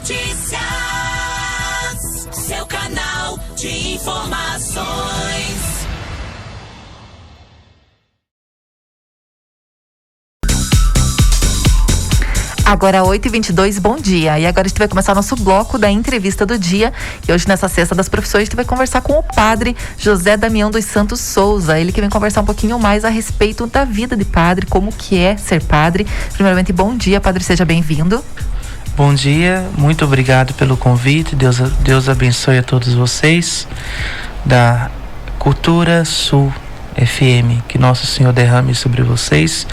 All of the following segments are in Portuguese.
Notícias, seu canal de informações. Agora 8h22, bom dia. E agora a gente vai começar o nosso bloco da entrevista do dia. E hoje, nessa Sexta das Profissões, a gente vai conversar com o padre José Damião dos Santos Souza. Ele que vem conversar um pouquinho mais a respeito da vida de padre, como que é ser padre. Primeiramente, bom dia, padre, seja bem-vindo. Bom dia, muito obrigado pelo convite. Deus abençoe a todos vocês da Cultura Sul FM. Que Nosso Senhor derrame sobre vocês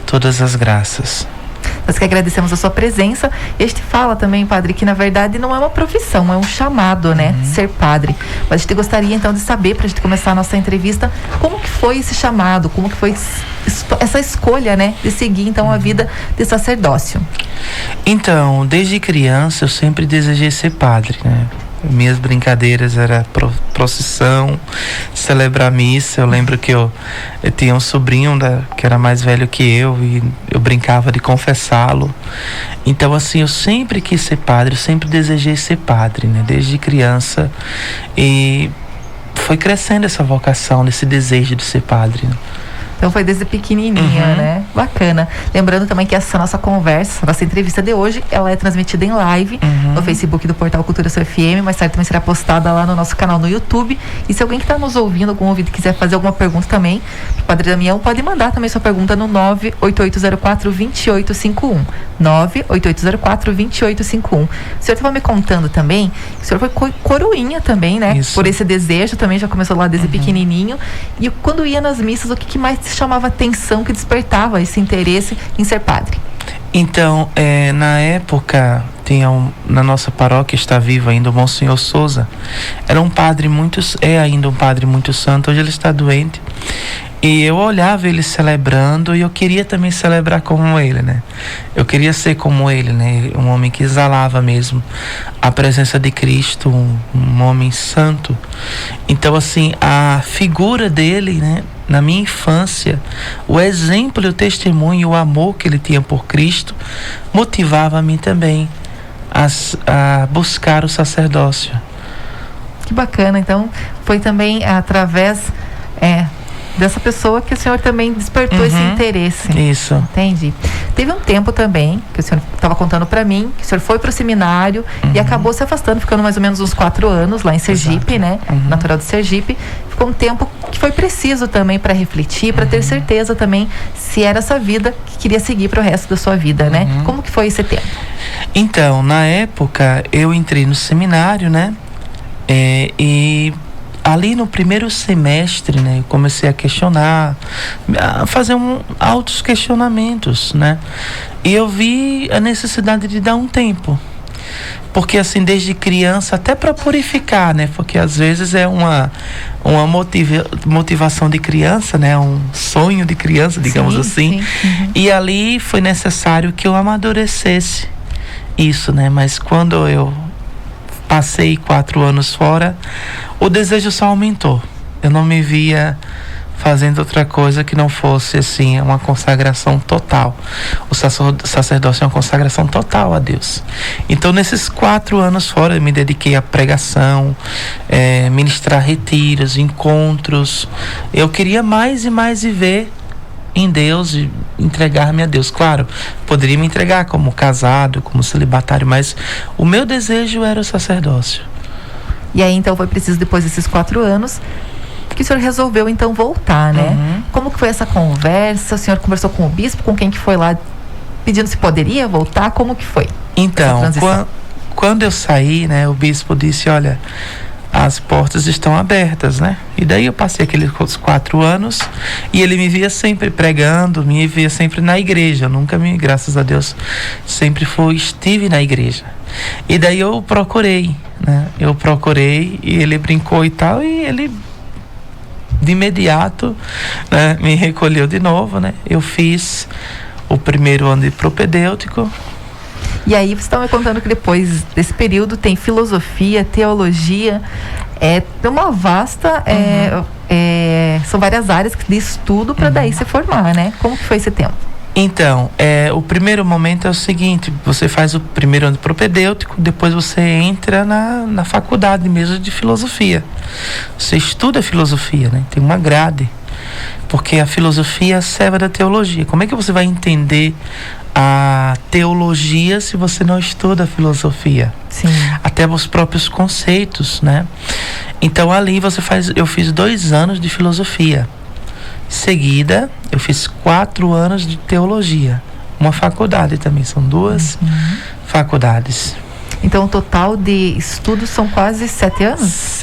todas as graças. Nós que agradecemos a sua presença. E a gente fala também, padre, que na verdade não é uma profissão, é um chamado, né? Ser padre. Mas a gente gostaria então de saber, para a gente começar a nossa entrevista, como que foi esse chamado, como que foi essa escolha, né? De seguir então a vida de sacerdócio. Então, desde criança eu sempre desejei ser padre, né? Minhas brincadeiras era procissão, celebrar missa. Eu lembro que eu tinha um sobrinho que era mais velho que eu e eu brincava de confessá-lo. Então assim, eu sempre quis ser padre, eu sempre desejei ser padre, né? Desde criança. E foi crescendo essa vocação, esse desejo de ser padre, né? Então foi desde pequenininha, né? Bacana. Lembrando também que essa nossa conversa, nossa entrevista de hoje, ela é transmitida em live no Facebook do Portal Cultura Sul FM, mais tarde também será postada lá no nosso canal no YouTube. E se alguém que está nos ouvindo, algum ouvido, quiser fazer alguma pergunta também pro Padre Damião, pode mandar também sua pergunta no 98804-2851. 98804-2851. O senhor estava me contando também que o senhor foi coroinha também, né? Isso. Por esse desejo também, já começou lá desde pequenininho. E quando ia nas missas, o que mais chamava atenção, que despertava esse interesse em ser padre? Então, na época, na nossa paróquia está vivo ainda o Monsenhor Souza. Era um padre é ainda um padre muito santo. Hoje ele está doente. E eu olhava ele celebrando e eu queria também celebrar como ele, né? Eu queria ser como ele, né? Um homem que exalava mesmo a presença de Cristo, um homem santo. Então, assim, a figura dele, né? Na minha infância, o exemplo, o testemunho e o amor que ele tinha por Cristo motivava a mim também a buscar o sacerdócio. Que bacana. Então, foi também através dessa pessoa que o senhor também despertou esse interesse. Isso. Entendi. Teve um tempo também, que o senhor estava contando para mim, que o senhor foi para o seminário e acabou se afastando, ficando mais ou menos uns 4 anos lá em Sergipe, Exato. né? Natural de Sergipe. Ficou um tempo que foi preciso também para refletir, para ter certeza também se era essa vida que queria seguir para o resto da sua vida, né? Como que foi esse tempo? Então, na época, eu entrei no seminário, né? E ali no primeiro semestre, né, eu comecei a questionar, a fazer altos questionamentos, né? E eu vi a necessidade de dar um tempo. Porque assim, desde criança, até para purificar, né? Porque às vezes é uma motivação de criança, né? Um sonho de criança, digamos assim. Sim. E ali foi necessário que eu amadurecesse isso, né? Mas quando eu passei 4 anos fora, o desejo só aumentou. Eu não me via fazendo outra coisa que não fosse assim uma consagração total. O sacerdócio é uma consagração total a Deus. Então, nesses 4 anos fora, eu me dediquei à pregação, ministrar retiros, encontros. Eu queria mais e mais viver em Deus e entregar-me a Deus. Claro, poderia me entregar como casado, como celibatário, mas o meu desejo era o sacerdócio. E aí, então, foi preciso, depois desses 4 anos, que o senhor resolveu, então, voltar, né? Como que foi essa conversa? O senhor conversou com o bispo? Com quem que foi lá pedindo se poderia voltar? Como que foi? Então, quando eu saí, né, o bispo disse, olha, as portas estão abertas, né? E daí eu passei aqueles 4 anos e ele me via sempre pregando, me via sempre na igreja. Eu nunca graças a Deus, sempre estive na igreja. E daí eu procurei, né? Eu procurei e ele brincou e tal, e ele de imediato, né, me recolheu de novo, né? Eu fiz o primeiro ano de propedêutico. E aí você estava me contando que depois desse período tem filosofia, teologia, tem uma vasta, são várias áreas de estudo para daí se formar, né? Como que foi esse tempo? Então, o primeiro momento é o seguinte: você faz o primeiro ano propedêutico, depois você entra na faculdade mesmo de filosofia. Você estuda filosofia, né? Tem uma grade, porque a filosofia é a serva da teologia. Como é que você vai entender a teologia se você não estuda a filosofia? Sim. Até os próprios conceitos, né? Então ali eu fiz 2 anos de filosofia. Em seguida, eu fiz 4 anos de teologia. Uma faculdade também, são 2 faculdades. Então, o total de estudos são quase 7 anos?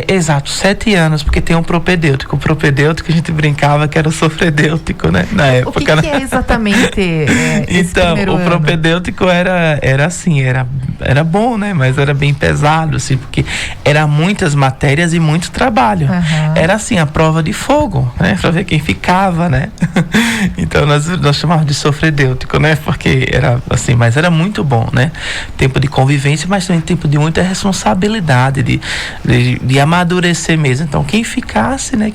Exato, 7 anos, porque tem um propedêutico. O propedêutico a gente brincava que era o sofredêutico, né? Na época. O que é exatamente esse então, primeiro o ano? propedêutico era assim, era bom, né? Mas era bem pesado, assim, porque era muitas matérias e muito trabalho. Era assim, a prova de fogo, né? Pra ver quem ficava, né? Então, nós chamávamos de sofredêutico, né? Porque era assim, mas era muito bom, né? Tempo de convivência, mas também tempo de muita responsabilidade, de amadurecer mesmo. Então, quem ficasse, né?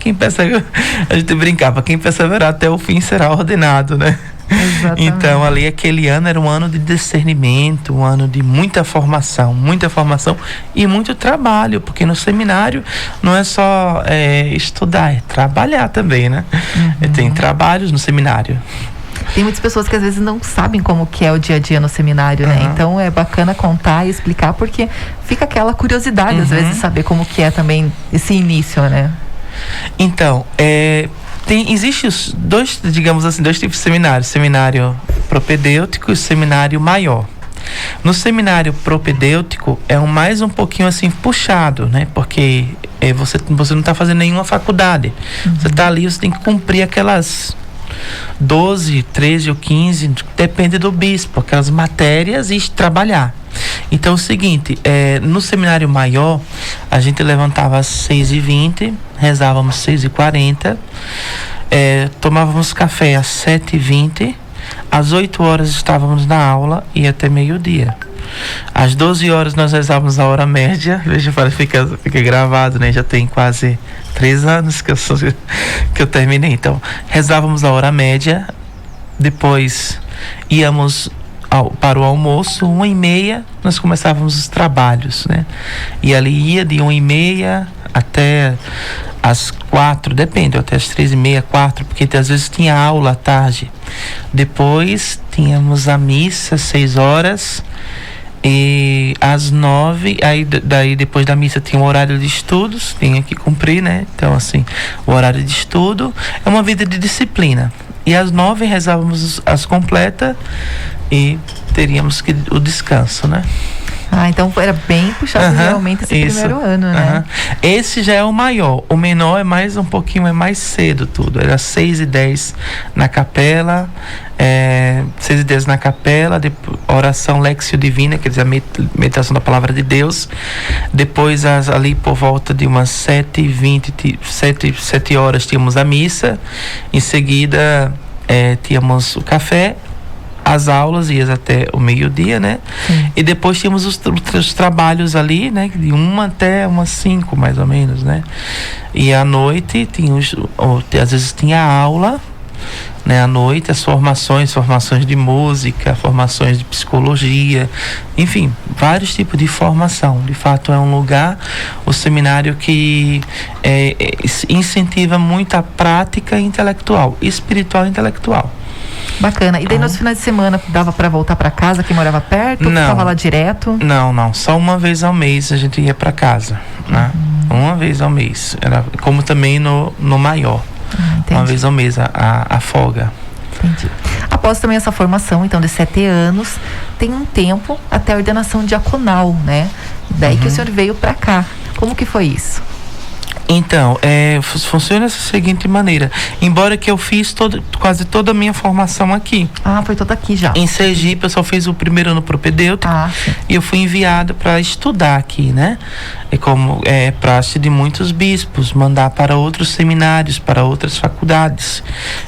A gente brincava, quem perseverar até o fim será ordenado, né? Exatamente. Então, ali, aquele ano era um ano de discernimento, um ano de muita formação e muito trabalho, porque no seminário não é só estudar, é trabalhar também, né? Tem trabalhos no seminário. Tem muitas pessoas que às vezes não sabem como que é o dia a dia no seminário, né? Então é bacana contar e explicar, porque fica aquela curiosidade às vezes de saber como que é também esse início, né? Então, existe os dois, digamos assim, 2 tipos de seminário: seminário propedêutico e seminário maior. No seminário propedêutico é mais um pouquinho assim puxado, né? Porque você não está fazendo nenhuma faculdade. Você está ali, você tem que cumprir aquelas 12, 13 ou 15, depende do bispo, aquelas matérias, e trabalhar. Então é o seguinte, no seminário maior, a gente levantava às 6h20, rezávamos 6h40, tomávamos café às 7h20, às 8 horas estávamos na aula e até meio-dia. Às 12 horas nós rezávamos a hora média. Veja, fica gravado, né? Já tem quase 3 anos que eu terminei. Então, rezávamos a hora média. Depois íamos para o almoço, 1h30, nós começávamos os trabalhos, né? E ali ia de 1h30 até às 4, depende, até às 3h30, 4, porque às vezes tinha aula à tarde. Depois tínhamos a missa, 6 horas. E às 9, daí depois da missa tinha um horário de estudos, tinha que cumprir, né? Então, assim, o horário de estudo é uma vida de disciplina. E às 9 rezávamos as completas e teríamos o descanso, né? Então era bem puxado realmente esse primeiro ano, né? Esse já é o maior. O menor é mais um pouquinho, é mais cedo tudo. Era 6h10 na capela, 6h10 na capela, oração Lectio Divina, quer dizer, a meditação da palavra de Deus. Depois, ali por volta de umas 7h20, 7 horas, tínhamos a missa. Em seguida, tínhamos o café. As aulas iam até o meio-dia, né? E depois tínhamos os trabalhos ali, né? De 1 até umas 5, mais ou menos, né? E à noite, às vezes tinha aula, né? À noite, as formações de música, formações de psicologia, enfim, vários tipos de formação. De fato, é um lugar, o seminário, que incentiva muito a prática intelectual, espiritual e intelectual. Bacana. E daí nos finais de semana dava para voltar para casa, quem morava perto? Não. Ficava lá direto? Não. Só uma vez ao mês a gente ia para casa, né? Uma vez ao mês. Era como também no maior. Uma vez ao mês a folga. Entendi. Após também essa formação, então, de 7 anos, tem um tempo até a ordenação diaconal, né? Daí que o senhor veio para cá. Como que foi isso? Então, funciona dessa seguinte maneira. Embora que eu fiz quase toda a minha formação aqui. Foi toda aqui já. Em Sergipe, eu só fiz o primeiro ano propedêutico. E eu fui enviado para estudar aqui, né? Como é praxe de muitos bispos, mandar para outros seminários, para outras faculdades.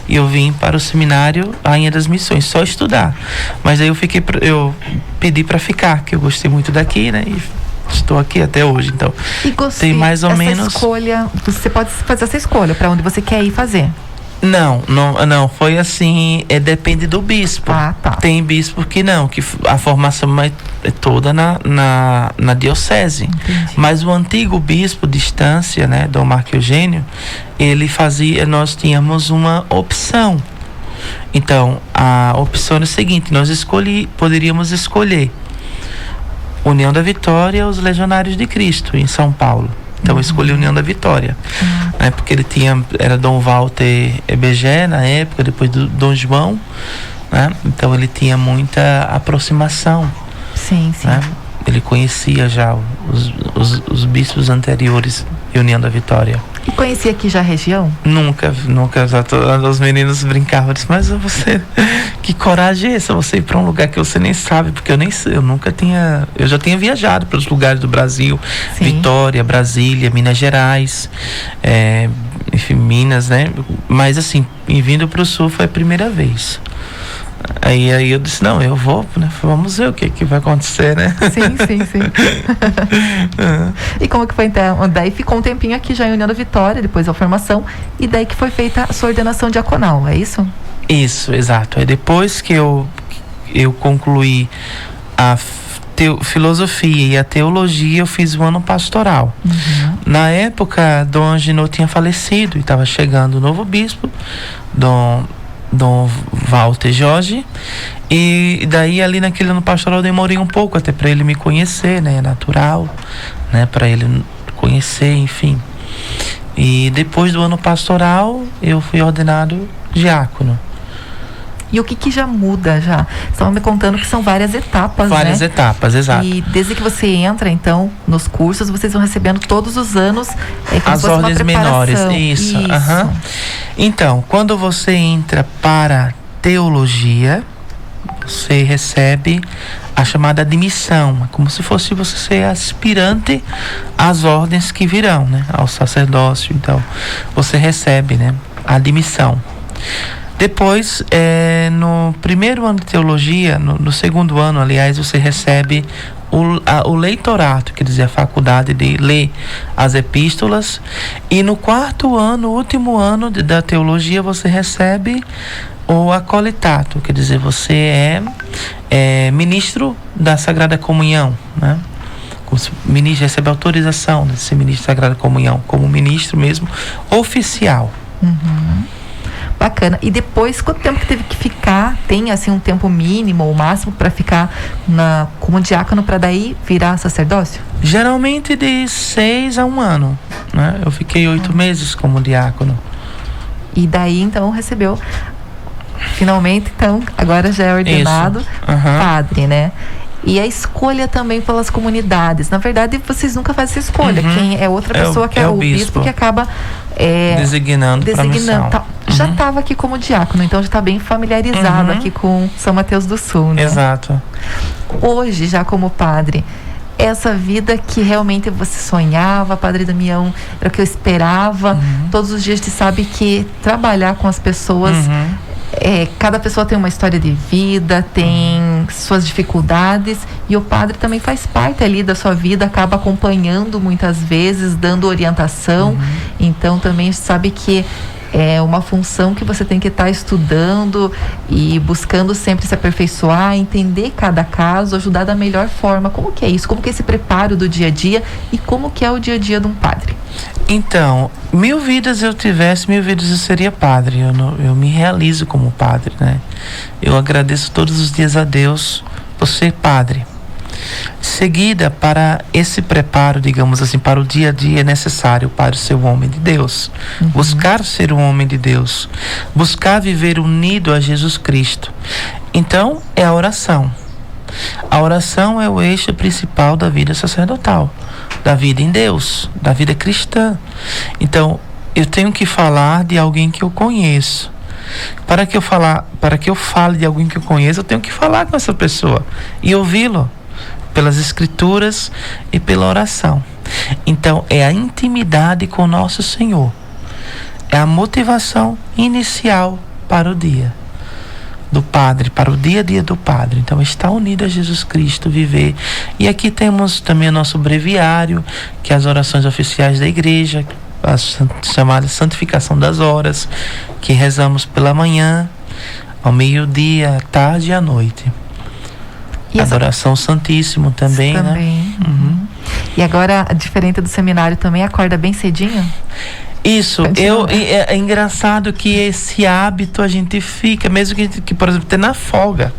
E eu vim para o seminário Rainha das Missões, só estudar. Mas aí eu pedi para ficar, que eu gostei muito daqui, né? E estou aqui até hoje, então. E gostei, tem mais ou menos escolha. Você pode fazer essa escolha para onde você quer ir fazer. Não, foi assim, depende do bispo. Ah, tá. Tem bispo que não, que a formação é toda na diocese. Entendi. Mas o antigo bispo de Estância, né, Dom Marco Eugênio, nós tínhamos uma opção. Então, a opção é a seguinte, poderíamos escolher União da Vitória e os Legionários de Cristo, em São Paulo. Então eu escolhi União da Vitória, né, porque era Dom Walter Ebegé na época, depois do Dom João, né, então ele tinha muita aproximação. Sim, sim. Né, ele conhecia já os bispos anteriores de União da Vitória. E conhecia aqui já a região? Nunca, os meninos brincavam, disse, mas você, que coragem é essa, você ir para um lugar que você nem sabe, porque eu já tinha viajado para os lugares do Brasil, Sim. Vitória, Brasília, Minas Gerais, enfim, Minas, né, mas assim, vindo para o Sul foi a primeira vez. Aí eu disse, não, eu vou, né? Vamos ver o que vai acontecer, né? Sim. E como que foi então? Daí ficou um tempinho aqui já em União da Vitória, depois a formação, e daí que foi feita a sua ordenação diaconal, é isso? Isso, exato. Aí depois que eu concluí a filosofia e a teologia, eu fiz o ano pastoral. Na época, Dom Agenor tinha falecido e estava chegando o novo bispo, Dom Walter Jorge, e daí ali naquele ano pastoral eu demorei um pouco até para ele me conhecer, né, é natural, né, para ele conhecer, enfim. E depois do ano pastoral eu fui ordenado diácono. E o que já muda já? Você estava me contando que são várias etapas, Várias etapas, exato. E desde que você entra, então, nos cursos, vocês vão recebendo todos os anos como as ordens menores, isso. Então, quando você entra para teologia, você recebe a chamada admissão, como se fosse você ser aspirante às ordens que virão, né, ao sacerdócio. Então, você recebe, né, a admissão. Depois, no primeiro ano de teologia, no segundo ano, aliás, você recebe o leitorato, quer dizer, a faculdade de ler as epístolas. E no quarto ano, último ano da teologia, você recebe o acolitato, quer dizer, você é ministro da Sagrada Comunhão, né? Ministro, recebe autorização de ser ministro da Sagrada Comunhão, como ministro mesmo, oficial. Bacana. E depois, quanto tempo que teve que ficar? Tem, assim, um tempo mínimo ou máximo para ficar como diácono para daí virar sacerdócio? Geralmente de 6 a 1 ano, né? Eu fiquei 8 meses como diácono. E daí, então, recebeu... Finalmente, então, agora já é ordenado padre, né? E a escolha também pelas comunidades. Na verdade, vocês nunca fazem essa escolha. Quem é outra pessoa que é o bispo que acaba designando para a missão. Já estava aqui como diácono, então já está bem familiarizado aqui com São Mateus do Sul, né? Exato. Hoje, já como padre, essa vida que realmente você sonhava, Padre Damião, era o que eu esperava. Todos os dias a gente sabe que trabalhar com as pessoas... cada pessoa tem uma história de vida, tem suas dificuldades, e o padre também faz parte ali da sua vida, acaba acompanhando muitas vezes, dando orientação. Então também a gente sabe que é uma função que você tem que estar estudando e buscando sempre se aperfeiçoar, entender cada caso, ajudar da melhor forma. Como que é isso? Como que é esse preparo do dia a dia e como que é o dia a dia de um padre? Então, 1000 vidas eu tivesse, 1000 vidas eu seria padre. Eu me realizo como padre, né? Eu agradeço todos os dias a Deus por ser padre. Seguida, para esse preparo, digamos assim, para o dia a dia, é necessário o padre ser um homem de Deus, buscar ser um homem de Deus, buscar viver unido a Jesus Cristo. Então, é a oração. A oração é o eixo principal da vida sacerdotal, da vida em Deus, da vida cristã. Então, eu tenho que falar de alguém que eu conheço. Para que eu fale de alguém que eu conheço, eu tenho que falar com essa pessoa e ouvi-lo pelas escrituras e pela oração. Então, é a intimidade com nosso Senhor. É a motivação inicial para o dia do padre, para o dia a dia do padre. Então, estar unido a Jesus Cristo, viver. E aqui temos também o nosso breviário, que é as orações oficiais da igreja, a chamada santificação das horas, que rezamos pela manhã, ao meio-dia, à tarde e à noite. E Adoração Santíssimo também, né? Uhum. E agora, diferente do seminário, também acorda bem cedinho? Isso, é engraçado que esse hábito a gente fica, mesmo que por exemplo, ter na folga,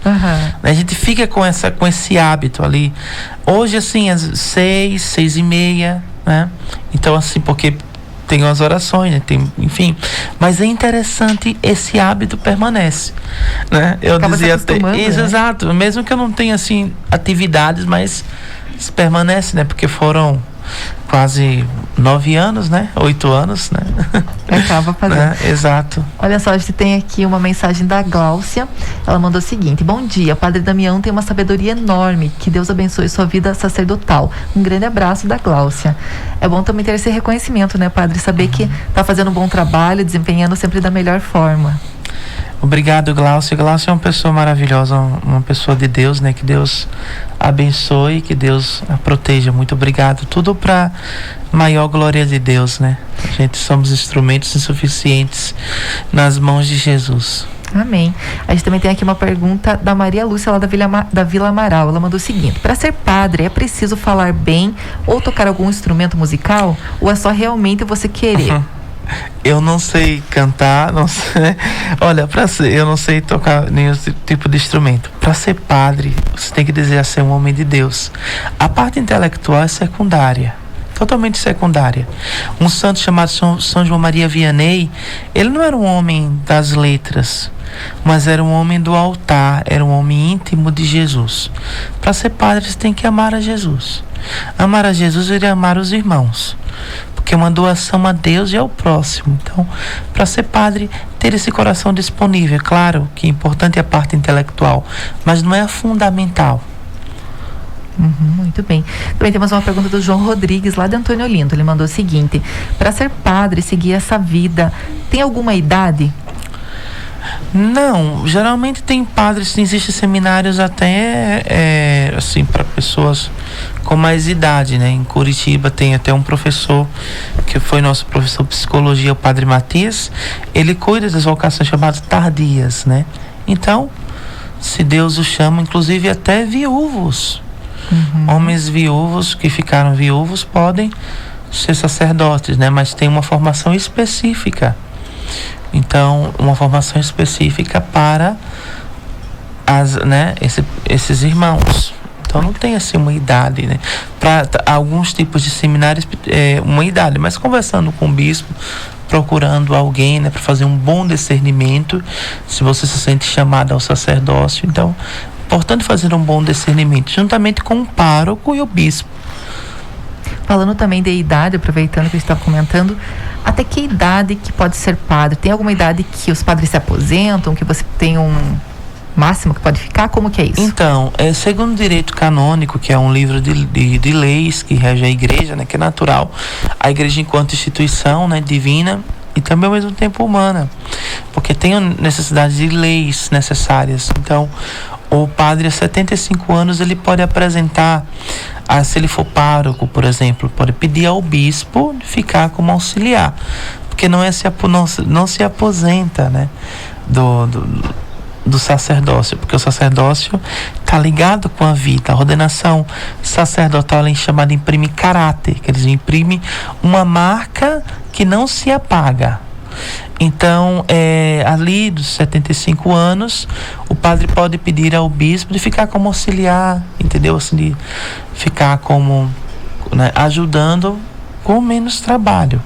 né? A gente fica com esse hábito ali. Hoje, assim, às 6:30, né? Então, assim, porque tem as orações, né? Enfim, mas é interessante, esse hábito permanece, né? Eu acaba dizia até, né? exato, mesmo que eu não tenha, assim, atividades, mas permanece, né? Porque foram quase 9 anos, né? 8 anos, né? Acaba fazendo. Né? Exato. Olha só, a gente tem aqui uma mensagem da Gláucia. Ela mandou o seguinte: bom dia, Padre Damião tem uma sabedoria enorme. Que Deus abençoe sua vida sacerdotal. Um grande abraço da Gláucia. É bom também ter esse reconhecimento, né, Padre? Saber que está fazendo um bom trabalho, desempenhando sempre da melhor forma. Obrigado, Gláucia. Gláucia é uma pessoa maravilhosa, uma pessoa de Deus, né? Que Deus abençoe, que Deus a proteja. Muito obrigado. Tudo para maior glória de Deus, né? A gente somos instrumentos insuficientes nas mãos de Jesus. Amém. A gente também tem aqui uma pergunta da Maria Lúcia, lá da Vila Amaral. Ela mandou o seguinte: para ser padre, é preciso falar bem ou tocar algum instrumento musical? Ou é só realmente você querer? Eu não sei cantar, não sei. Olha, eu não sei tocar nenhum tipo de instrumento. Para ser padre, você tem que desejar ser um homem de Deus. A parte intelectual é secundária, totalmente secundária. Um santo chamado São João Maria Vianney, ele não era um homem das letras, mas era um homem do altar, era um homem íntimo de Jesus. Para ser padre, você tem que amar a Jesus. Amar a Jesus é amar os irmãos, porque é uma doação a Deus e ao próximo. Então, para ser padre, ter esse coração disponível. Claro que é importante a parte intelectual, mas não é a fundamental. Muito bem. Também temos uma pergunta do João Rodrigues, lá de Antônio Olinto. Ele mandou o seguinte: para ser padre, seguir essa vida, tem alguma idade? Não, geralmente tem padres, existem seminários até assim, para pessoas com mais idade, né? Em Curitiba tem até um professor que foi nosso professor de psicologia, o Padre Matias. Ele cuida das vocações chamadas tardias, né? Então, se Deus o chama, inclusive até viúvos, homens viúvos que ficaram viúvos podem ser sacerdotes, né? Mas tem uma formação específica. Então, uma formação específica para esses irmãos. Então, não tem assim uma idade, né? Para alguns tipos de seminários, uma idade, mas conversando com o bispo, procurando alguém, né, para fazer um bom discernimento, se você se sente chamado ao sacerdócio. Então, é importante fazer um bom discernimento, juntamente com o pároco e o bispo. Falando também de idade, aproveitando que a gente estava comentando, até que idade que pode ser padre? Tem alguma idade que os padres se aposentam, que você tem um máximo que pode ficar? Como que é isso? Então, segundo o direito canônico, que é um livro de leis que rege a igreja, né, que é natural, a igreja enquanto instituição, né, divina e também ao mesmo tempo humana, porque tem necessidade de leis necessárias. Então, o padre a 75 anos, ele pode apresentar, se ele for pároco, por exemplo, pode pedir ao bispo ficar como auxiliar, porque não se aposenta, né, do sacerdócio, porque o sacerdócio está ligado com a vida. A ordenação sacerdotal é chamada imprime caráter, que eles imprimem uma marca que não se apaga. Então, ali dos 75 anos, o padre pode pedir ao bispo de ficar como auxiliar, entendeu? Assim, de ficar como, né, ajudando com menos trabalho.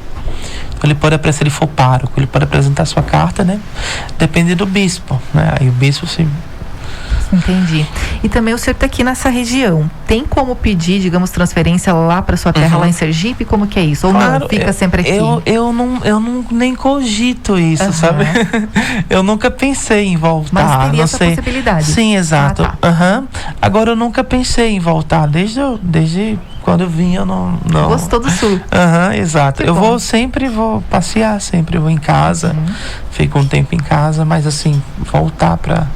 Ele pode, se ele for pároco, ele pode apresentar sua carta, né? Depende do bispo, né? Aí o bispo se... Entendi. E também o senhor está aqui nessa região. Tem como pedir, digamos, transferência lá para sua terra, lá em Sergipe? Como que é isso? Ou claro, não? Fica sempre aqui? Eu não nem cogito isso, sabe? Eu nunca pensei em voltar. Mas teria essa possibilidade? Sim, exato. Agora eu nunca pensei em voltar. Desde quando eu vim, eu não... Gostou do sul? Exato. Que eu bom. sempre vou passear, sempre vou em casa. Fico um tempo em casa, mas assim, voltar para...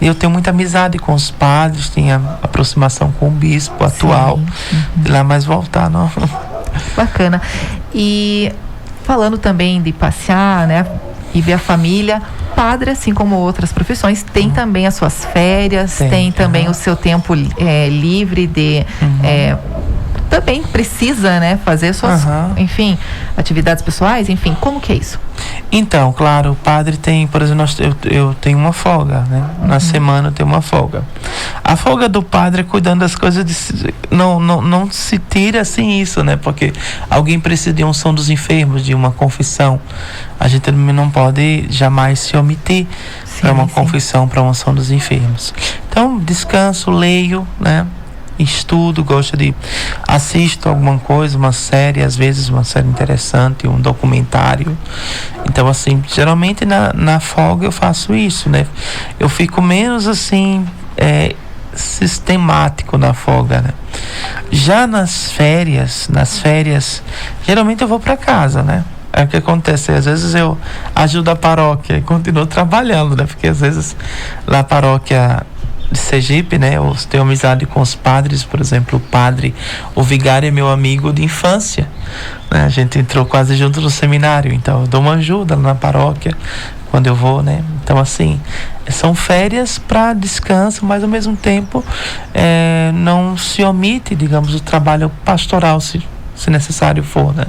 Eu tenho muita amizade com os padres, tenho aproximação com o bispo atual. Lá mais voltar, não. Bacana. E falando também de passear, né? E ver a família, padre, assim como outras profissões, tem também as suas férias, tem também o seu tempo livre de... também precisa, né, fazer suas, enfim, atividades pessoais, enfim, como que é isso? Então, claro, o padre tem, por exemplo, eu tenho uma folga, né? Na semana eu tenho uma folga. A folga do padre é cuidando das coisas, não se tira assim isso, né? Porque alguém precisa de unção dos enfermos, de uma confissão. A gente não pode jamais se omitir para uma confissão, para uma unção dos enfermos. Então, descanso, leio, né? Estudo, assisto alguma coisa, uma série, às vezes uma série interessante, um documentário. Então, assim, geralmente na folga eu faço isso, né? Eu fico menos assim sistemático na folga, né? Já nas férias, geralmente eu vou para casa, né? É o que acontece, às vezes eu ajudo a paróquia e continuo trabalhando, né? Porque às vezes lá a paróquia de Sergipe, né? Eu tenho amizade com os padres, por exemplo, o vigário é meu amigo de infância, né? A gente entrou quase junto no seminário, então eu dou uma ajuda na paróquia quando eu vou, né? Então, assim, são férias para descanso, mas ao mesmo tempo não se omite, digamos, o trabalho pastoral, se necessário for, né?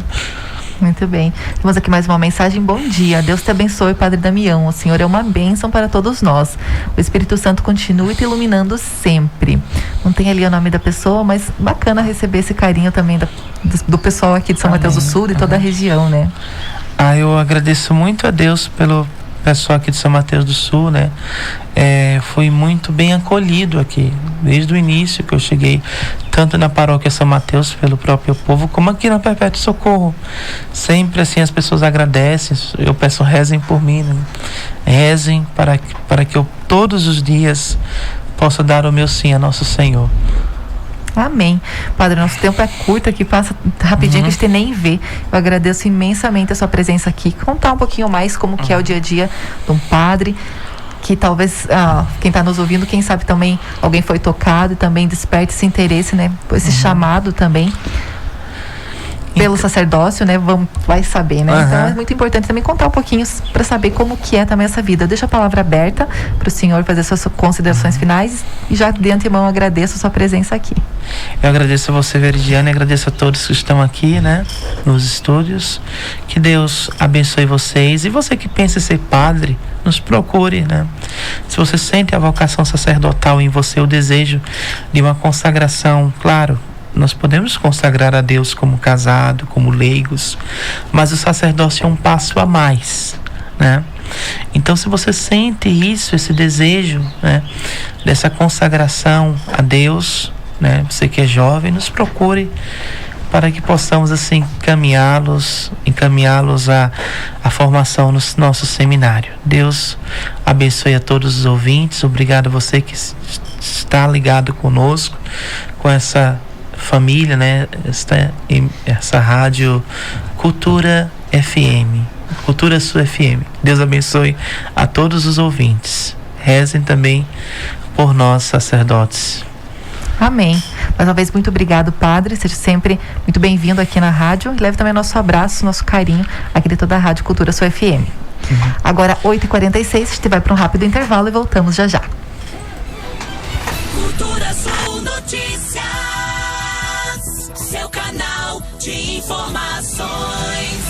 Muito bem. Temos aqui mais uma mensagem. Bom dia. Deus te abençoe, Padre Damião. O Senhor é uma bênção para todos nós. O Espírito Santo continue te iluminando sempre. Não tem ali o nome da pessoa, mas bacana receber esse carinho também do pessoal aqui de São Mateus do Sul e toda a região, né? Eu agradeço muito a Deus pelo pessoal aqui de São Mateus do Sul, né? Fui muito bem acolhido aqui, desde o início que eu cheguei, tanto na paróquia São Mateus, pelo próprio povo, como aqui na Perpétuo Socorro. Sempre assim as pessoas agradecem, eu peço rezem por mim, né? Rezem para que eu todos os dias possa dar o meu sim a Nosso Senhor. Amém. Padre, nosso tempo é curto aqui, passa rapidinho que a gente nem vê. Eu agradeço imensamente a sua presença aqui. Contar um pouquinho mais como que é o dia a dia de um padre, que talvez quem está nos ouvindo, quem sabe também alguém foi tocado e também desperte esse interesse, né? Esse chamado também pelo sacerdócio, né? Vai saber, né? Então é muito importante também contar um pouquinho para saber como que é também essa vida. Deixa a palavra aberta para o senhor fazer suas considerações finais e já de antemão agradeço a sua presença aqui. Eu agradeço a você, Veridiana, e agradeço a todos que estão aqui, né? Nos estúdios. Que Deus abençoe vocês. E você que pensa em ser padre, nos procure, né? Se você sente a vocação sacerdotal em você, o desejo de uma consagração, claro, nós podemos consagrar a Deus como casado, como leigos, mas o sacerdócio é um passo a mais, né? Então, se você sente isso, esse desejo, né, dessa consagração a Deus, né, você que é jovem, nos procure para que possamos assim encaminhá-los à formação no nosso seminário. Deus abençoe a todos os ouvintes. Obrigado a você que está ligado conosco, com essa família, né? Essa rádio Cultura FM, Cultura Sul FM. Deus abençoe a todos os ouvintes. Rezem também por nós, sacerdotes. Amém. Mais uma vez, muito obrigado, Padre. Seja sempre muito bem-vindo aqui na rádio. E leve também nosso abraço, nosso carinho aqui de toda a Rádio Cultura Sul FM. Agora, 8h46, a gente vai para um rápido intervalo e voltamos já já. Cultura Sul Notícias, seu canal de informações.